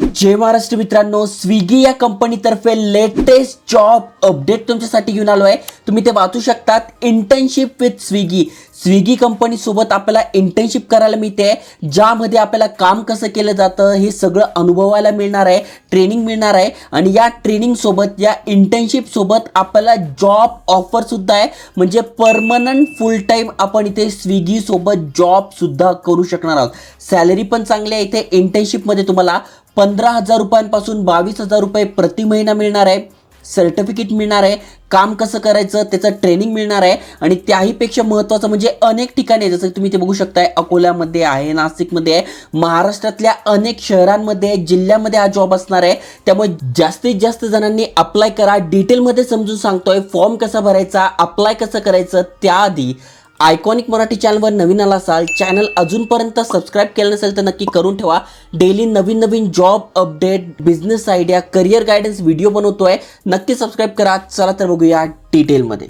जय महाराष्ट्र मित्रांनो, स्विगी या कंपनीतर्फे लेटेस्ट जॉब अपडेट तुमच्यासाठी घेऊन आलो आहे. तुम्ही ते वाचू शकतात. Internship with Swiggy. Swiggy company सोबत आपल्याला इंटर्नशिप करायला मिळते, ज्यामध्ये आपल्याला काम कसं केलं जातं हे सगळं अनुभवायला मिळणार आहे, ट्रेनिंग मिळणार आहे. आणि या ट्रेनिंग सोबत, या इंटर्नशिप सोबत आपल्याला जॉब ऑफर सुद्धा आहे. म्हणजे परमनंट फुल टाइम आपण इथे स्विगी सोबत जॉब सुद्धा करू शकणार आहोत. सॅलरी पण चांगली आहे. इथे इंटर्नशिपमध्ये तुम्हाला 15,000 रुपयांपासून 22,000 रुपये प्रति महिना मिळणार आहे. सर्टिफिकेट मिळणार आहे, काम कसं करायचं त्याचं ट्रेनिंग मिळणार आहे. आणि त्याहीपेक्षा महत्त्वाचं म्हणजे अनेक ठिकाणी जसं तुम्ही ते बघू शकताय, अकोल्यामध्ये आहे, नाशिकमध्ये आहे, महाराष्ट्रातल्या अनेक शहरांमध्ये, जिल्ह्यामध्ये हा जॉब असणार आहे. त्यामुळे जास्तीत जास्त जणांनी अप्लाय करा. डिटेलमध्ये समजून सांगतोय, फॉर्म कसा भरायचा, अप्लाय कसं करायचं. त्याआधी आयकॉनिक मराठी चॅनलवर नवीन आला असाल, चॅनल अजूनपर्यंत सबस्क्राईब केलं नसेल तर नक्की करून ठेवा. डेली नवीन नवीन job update, business idea, career guidance video बनवतोय. नक्की सबस्क्राईब करा. चला तर बघूया डिटेलमध्ये.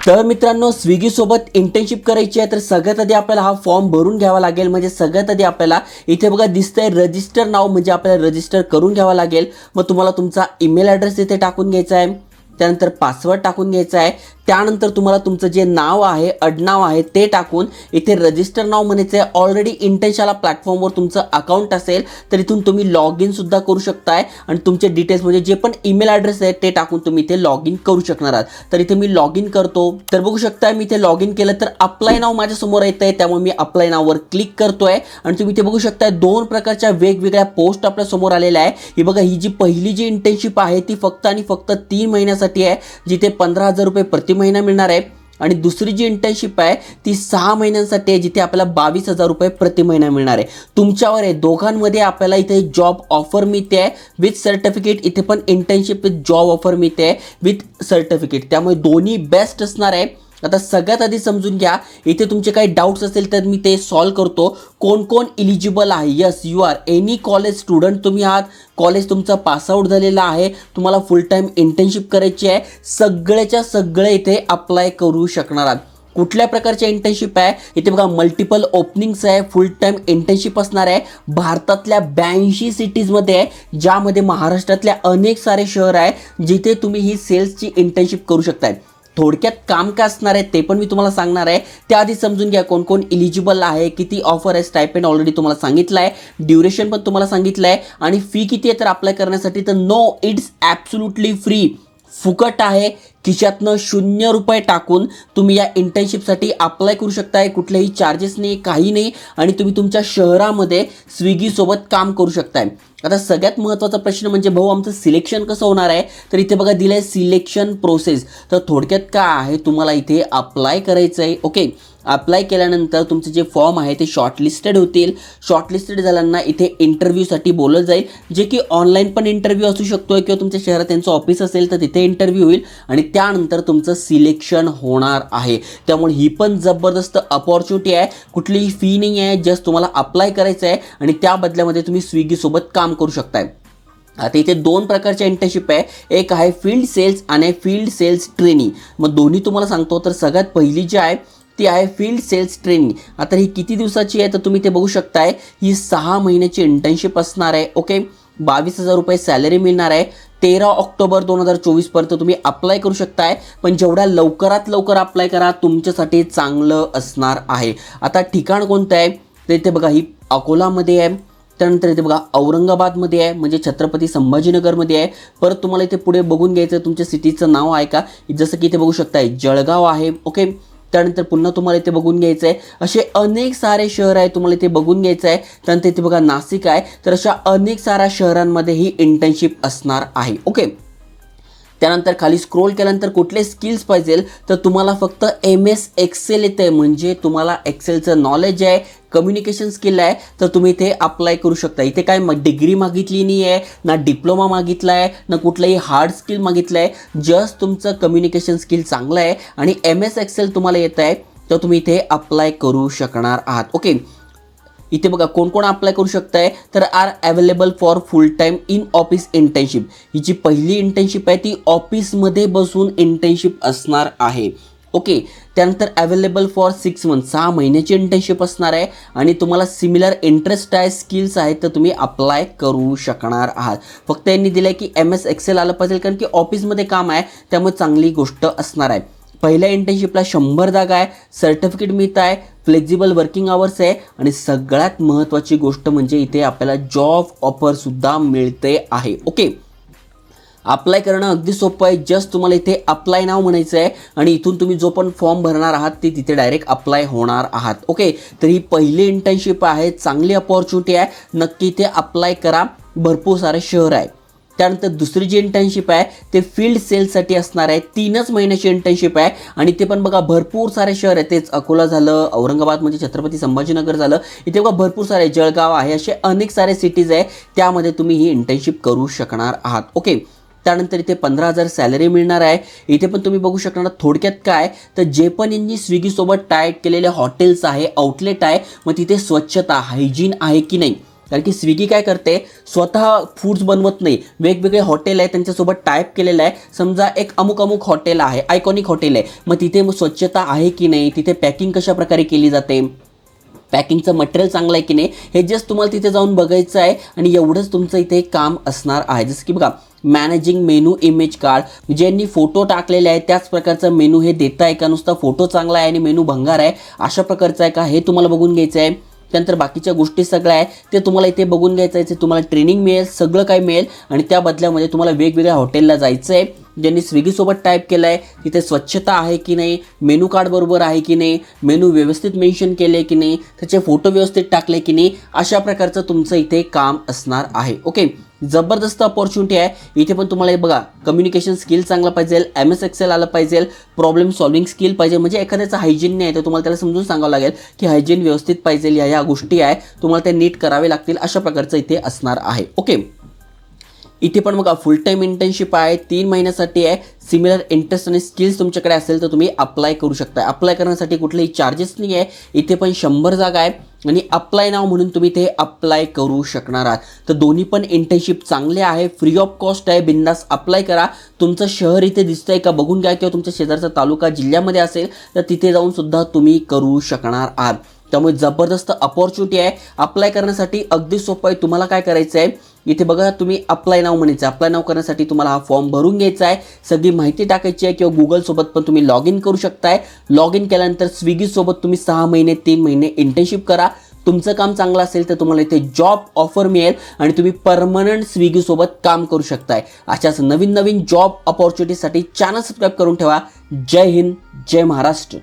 तर मित्रांनो, स्विगी सोबत इंटर्नशिप करायची आहे तर सगळ्यात आधी आपल्याला हा फॉर्म भरून घ्यावा लागेल. म्हणजे सगळ्यात आधी आपल्याला इथे बघा दिसतंय रजिस्टर नाव, म्हणजे आपल्याला रजिस्टर करून घ्यावा लागेल. मग तुम्हाला तुमचा ईमेल ॲड्रेस इथे टाकून घ्यायचा आहे, त्यानंतर पासवर्ड टाकून घ्यायचा आहे. त्यानंतर तुम्हाला तुमचं जे नाव आहे, आडनाव आहे ते टाकून इथे रजिस्टर नाव म्हणायचं आहे. ऑलरेडी इंटर्नशाला प्लॅटफॉर्मवर तुमचं अकाउंट असेल तर इथून तुम्ही लॉग इन सुद्धा करू शकताय. आणि तुमचे डिटेल्स म्हणजे जे पण ईमेल ॲड्रेस आहे ते टाकून तुम्ही इथे लॉग इन करू शकणार आहात. तर इथे मी लॉग इन करतो. तर बघू शकताय मी इथे लॉग इन केलं तर अप्लाय नाव माझ्या समोर येतं आहे. त्यामुळे मी अप्लाय नाववर क्लिक करतोय. आणि तुम्ही इथे बघू शकताय दोन प्रकारच्या वेगवेगळ्या पोस्ट आपल्या समोर आलेल्या आहे. ही बघा, ही जी पहिली जी इंटर्नशिप आहे ती फक्त आणि फक्त 3 महिन्यासाठी आहे, जिथे 15,000 रुपये प्रति महिना मिळणार आहे. आणि दुसरी जी इंटर्नशिप आहे ती 6 महिन्यांसाठी आहे, जिथे आपल्याला 22,000 रुपये प्रति महिना मिळणार आहे. तुमच्यावर आहे. दोघांमध्ये आपल्याला इथे जॉब ऑफर मिळते आहे विथ सर्टिफिकेट. इथे पण इंटर्नशिप विथ जॉब ऑफर मिळते आहे विथ सर्टिफिकेट. त्यामुळे दोन्ही बेस्ट असणार आहे. आता सगळ्यात आधी समजून घ्या, इथे तुमचे काही डाऊट्स असेल तर मी ते सॉल्व करतो. कोण कोण इलिजिबल आहे. Yes, you are any college student तुम्ही आहात, कॉलेज तुमचा पासआउट झालेला आहे, तुम्हाला फुल टाईम इंटर्नशिप करायची आहे, सगळ्याच्या सगळे इथे अप्लाय करू शकणार आहात. कुठल्या प्रकारच्या इंटर्नशिप आहे इथे बघा, मल्टिपल ओपनिंग्स आहे, फुल टाईम इंटर्नशिप असणार आहे. भारतातल्या 82 सिटीजमध्ये आहे, ज्यामध्ये महाराष्ट्रातल्या अनेक सारे शहर आहे जिथे तुम्ही ही सेल्सची इंटर्नशिप करू शकताय. थोडक्यात काम काय असणार आहे ते पण मी तुम्हाला सांगणार आहे. त्याआधी समजून घ्या कोण कोण इलिजिबल आहे, किती ऑफर आहे. स्टायपेंड ऑलरेडी तुम्हाला सांगितलं आहे, ड्युरेशन पण तुम्हाला सांगितलं आहे. आणि फी किती आहे तर अप्लाय करण्यासाठी तर नो, इट्स ॲब्सोल्युटली फ्री, फुकट आहे. खिशातनं 0 रुपये टाकून तुम्ही या इंटर्नशिपसाठी अप्लाय करू शकताय. कुठलेही चार्जेस नाही, काही नाही. आणि तुम्ही तुमच्या शहरामध्ये स्विगीसोबत काम करू शकताय. आता सगळ्यात महत्त्वाचा प्रश्न म्हणजे भाऊ आमचं सिलेक्शन कसं होणार आहे. तर इथे बघा दिलं आहे सिलेक्शन प्रोसेस. तर थोडक्यात काय आहे, तुम्हाला इथे अप्लाय करायचं आहे. ओके, अप्लाय केल्यानंतर तुमचे जे फॉर्म आहे ते शॉर्टलिस्टेड होतील. शॉर्टलिस्टेड झाल्यानं इथे इंटरव्ह्यूसाठी बोललं जाईल, जे की ऑनलाईन पण इंटरव्ह्यू असू शकतो किंवा तुमच्या शहरात त्यांचं ऑफिस असेल तर तिथे इंटरव्ह्यू होईल. आणि त्यानंतर तुमचं सिलेक्शन होणार आहे. त्यामुळे ही पण जबरदस्त अपॉर्च्युनिटी आहे. कुठलीही फी नाही आहे, जस्ट तुम्हाला अप्लाय करायचं आहे आणि त्या बदल्यामध्ये तुम्ही स्विगीसोबत काम करू शकताय. आता इथे 2 प्रकारच्या इंटर्नशिप आहे. एक आहे फील्ड सेल्स आणि फील्ड सेल्स ट्रेनिंग. मग दोन्ही तुम्हाला सांगतो. तर सगळ्यात पहिली जी आहे ती आहे फील्ड सेल्स ट्रेनिंग. आता ही किती दिवसाची आहे तर तुम्ही ते बघू शकताय. ही 6 महिन्याची इंटर्नशिप असणार आहे. ओके, 22,000 रुपये सॅलरी मिळणार आहे. 13 ऑक्टोबर 2024 पर्यंत तुम्ही अप्लाय करू शकताय. पण जेवढ्या लवकरात लवकर अप्लाय करा, तुमच्यासाठी चांगलं असणार आहे. आता ठिकाण कोणतं आहे तर इथे बघा, ही अकोलामध्ये आहे. त्यानंतर इथे बघा औरंगाबादमध्ये आहे, म्हणजे छत्रपती संभाजीनगरमध्ये आहे. परत तुम्हाला इथे पुढे बघून घ्यायचं तुमच्या सिटीचं नाव आहे का, जसं की इथे बघू शकताय जळगाव आहे. ओके, त्यानंतर पुन्हा तुम्हाला इथे बघून घ्यायचं आहे. असे अनेक सारे शहर आहे, तुम्हाला इथे बघून घ्यायचं आहे. त्यानंतर इथे बघा नाशिक आहे. तर अशा अनेक साऱ्या शहरांमध्ये ही इंटर्नशिप असणार आहे. ओके, त्यानंतर खाली स्क्रोल केल्यानंतर कुठले स्किल्स पाहिजे तर तुम्हाला फक्त MS एक्सेल येते, म्हणजे तुम्हाला एक्सेलचं नॉलेज आहे, कम्युनिकेशन स्किल आहे, तर तुम्ही इथे अप्लाय करू शकता. इथे काय डिग्री मागितली नाही आहे, ना डिप्लोमा मागितला आहे, ना कुठलंही हार्ड स्किल मागितलं आहे. जस्ट तुमचं कम्युनिकेशन स्किल चांगलं आहे आणि MS एक्सेल तुम्हाला येत आहे तर तुम्ही इथे अप्लाय करू शकणार आहात. ओके, इथे बघा कोण कोण अप्लाय करू शकताय तर are available for full time in office internship. ही जी पहिली इंटर्नशिप आहे ती ऑफिसमध्ये बसून इंटर्नशिप असणार आहे. ओके, त्यानंतर अवेलेबल फॉर 6 मंथ 6 महिन्याची इंटर्नशिप असणार आहे आणि तुम्हाला सिमिलर इंटरेस्ट आहे, स्किल्स आहेत तर तुम्ही अप्लाय करू शकणार आहात. फक्त यांनी दिलं आहे की MS एक्सेल आलं पाहिजे कारण की ऑफिसमध्ये काम आहे त्यामुळे चांगली गोष्ट असणार आहे. पहिल्या इंटर्नशिपला 100 जागा आहे, सर्टिफिकेट मिळत आहे, फ्लेक्झिबल वर्किंग आवर्स आहे आणि सगळ्यात महत्त्वाची गोष्ट म्हणजे इथे आपल्याला जॉब ऑफरसुद्धा मिळते आहे. ओके, अप्लाय करणं अगदी सोपं आहे. जस्ट तुम्हाला इथे अप्लाय नाव म्हणायचं आहे आणि इथून तुम्ही जो पण फॉर्म भरणार आहात ते तिथे डायरेक्ट अप्लाय होणार आहात. ओके, तर ही पहिली इंटर्नशिप आहे, चांगली अपॉर्च्युनिटी आहे, नक्की इथे अप्लाय करा. भरपूर सारे शहर आहे. त्यानंतर दुसरी जी इंटर्नशिप आहे ते फील्ड सेल्ससाठी असणार आहे. 3च महिन्याची इंटर्नशिप आहे आणि ते पण बघा भरपूर सारे शहर आहेत. तेच अकोला झालं, औरंगाबाद म्हणजे छत्रपती संभाजीनगर झालं, इथे बघा भरपूर सारे, जळगाव आहे, असे अनेक सारे सिटीज आहे त्यामध्ये तुम्ही ही इंटर्नशिप करू शकणार आहात. ओके, त्यानंतर इथे 15,000 सॅलरी मिळणार आहे. इथे पण तुम्ही बघू शकणार. थोडक्यात काय तर जे पण यांनी स्विगीसोबत टाय केलेले हॉटेल्स आहे, आउटलेट आहे, मग तिथे स्वच्छता हायजीन आहे की नाही. कारण की स्विगी काय करते, स्वतः फूड्स बनवत नाही, वेगवेगळे हॉटेल आहे त्यांच्यासोबत टायप केलेलं आहे. समजा एक अमुक हॉटेल आहे, आयकॉनिक हॉटेल आहे, मग तिथे स्वच्छता आहे की नाही, तिथे पॅकिंग कशा प्रकारे केली जाते, पॅकिंगचं मटेरियल चांगलं आहे की नाही, हे जस्ट तुम्हाला तिथे जाऊन बघायचं आहे आणि एवढंच तुमचं इथे काम असणार आहे. जसं की बघा मॅनेजिंग मेनू इमेज कार्ड, ज्यांनी फोटो टाकलेले आहे त्याच प्रकारचा मेनू हे देता आहे का, नुसता फोटो चांगला आहे आणि मेनू भंगार आहे अशा प्रकारचा आहे का, हे तुम्हाला बघून घ्यायचं आहे. त्यानंतर बाकीच्या गोष्टी सगळ्या आहे ते तुम्हाला इथे बघून घ्यायचं आहे. तुम्हाला ट्रेनिंग मिळेल, सगळं काही मिळेल आणि त्या बदल्यामध्ये तुम्हाला वेगवेगळ्या हॉटेलला जायचं आहे. ज्यांनी स्विगीसोबत टाईप केलं आहे तिथे स्वच्छता आहे की नाही, मेनू कार्ड बरोबर आहे की नाही, मेनू व्यवस्थित मेन्शन केले आहे की नाही, त्याचे फोटो व्यवस्थित टाकले की नाही, अशा प्रकारचं तुमचं इथे काम असणार आहे. ओके, जबरदस्त अपॉर्च्युनिटी आहे. इथे पण तुम्हाला बघा कम्युनिकेशन स्किल चांगला पाहिजे, MS एक्सेल आलं पाहिजे, प्रॉब्लेम सॉल्विंग स्किल पाहिजे. म्हणजे एखाद्याचं हायजीन नाही आहे तर तुम्हाला त्याला समजून सांगावं लागेल की हायजीन व्यवस्थित पाहिजे, या गोष्टी आहे तुम्हाला ते नीट करावे लागतील, अशा प्रकारचं इथे असणार आहे. ओके, इथे पण बघा फुल टाईम इंटर्नशिप आहे, 3 महिन्यासाठी आहे. सिमिलर इंटरेस्ट आणि स्किल्स तुमच्याकडे असेल तर तुम्ही अप्लाय करू शकता. अप्लाय करण्यासाठी कुठलेही चार्जेस नाही आहे. इथे पण 100 जागा आहे आणि अप्लाय नाव म्हणून तुम्ही ते अप्लाय करू शकणार आहात. तर दोन्ही पण इंटर्नशिप चांगले आहे, फ्री ऑफ कॉस्ट आहे, बिंदास अप्लाय करा. तुमचं शहर इथे दिसतंय का बघून घ्या, किंवा तुमच्या शेजारचा तालुका जिल्ह्यामध्ये असेल तर तिथे जाऊन सुद्धा तुम्ही करू शकणार आहात. त्यामुळे जबरदस्त अपॉर्च्युनिटी आहे. अप्लाय करण्यासाठी अगदी सोपं आहे. तुम्हाला काय करायचं आहे, इथे बघा तुम्ही अप्लाय नाव म्हणायचं. अप्लाय नाव करण्यासाठी तुम्हाला हा फॉर्म भरून घ्यायचा आहे, सगळी माहिती टाकायची आहे, किंवा गुगलसोबत पण तुम्ही लॉग इन करू शकताय. लॉग इन केल्यानंतर स्विगीसोबत तुम्ही 6 महिने 3 महिने इंटर्नशिप करा. तुमचं काम चांगलं असेल तर तुम्हाला इथे जॉब ऑफर मिळेल आणि तुम्ही परमनंट स्विगीसोबत काम करू शकताय. अशाच नवीन जॉब अपॉर्च्युनिटीसाठी चॅनल सबस्क्राईब करून ठेवा. जय हिंद, जय महाराष्ट्र.